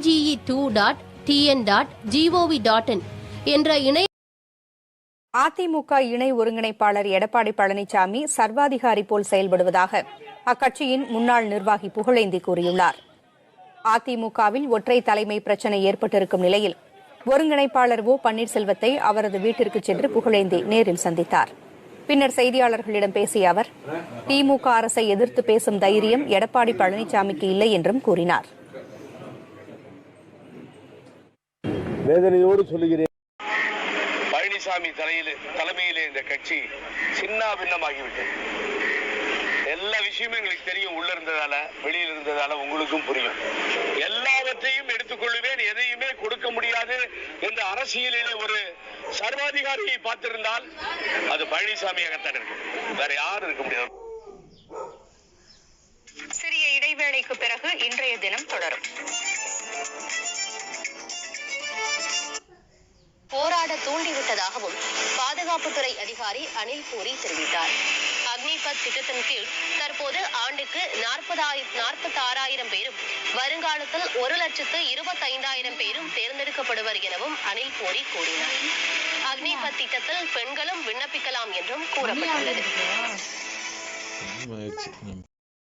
cge2.tn.gov.in என்ற இணைய அதிமுக இணை ஒருங்கிணைப்பாளர் எடப்பாடி பழனிசாமி சர்வாதிகாரி போல் செயல்படுவதாக அக்கட்சியின் முன்னாள் நிர்வாகி புகழேந்தி கூறியுள்ளார். அதிமுகவில் ஒற்றை தலைமை பிரச்சினை ஏற்பட்டிருக்கும் நிலையில் ஒருங்கிணைப்பாளர் ஓ பன்னீர்செல்வத்தை அவரது வீட்டிற்கு சென்று புகழேந்தி நேரில் சந்தித்தார். பின்னர் செய்தியாளர்களிடம் பேசிய அவர், திமுக அரசை எதிர்த்து பேசும் தைரியம் எடப்பாடி பழனிசாமிக்கு இல்லை என்றும் கூறினார். வேதனையோடு சொல்லுகிறேன், பழனிசாமி தலைமையிலே இந்த கட்சி சின்ன பின்னமாகிவிட்டது. எல்லா விஷயமும் எங்களுக்கு தெரியும், உள்ள இருந்ததால வெளியில் இருந்ததால உங்களுக்கும் புரியும். எல்லாவற்றையும் எடுத்துக்கொள்ளுவேன், எதையுமே கொடுக்க முடியாது என்ற அரசியலிலே ஒரு சர்வாதிகாரியை பார்த்திருந்தால் அது பழனிசாமியாகத்தான் இருக்கு, வேற யாரும் இருக்க முடியாது. சிறிய இடைவேளைக்கு பிறகு இன்றைய தினம் தொடரும். போராட தூண்டிவிட்டதாகவும் பாதுகாப்புத்துறை அதிகாரி அனில் பூரி தெரிவித்தார். அக்னிபத் திட்டத்தின் கீழ் தற்போது ஆண்டுக்கு 46,000 பேரும் வருங்காலத்தில் 1,25,000 பேரும் தேர்ந்தெடுக்கப்படுவர் எனவும் அனில் பூரி கூறினார். அக்னிபத் திட்டத்தில் பெண்களும் விண்ணப்பிக்கலாம் என்றும் கூறப்பட்டுள்ளது.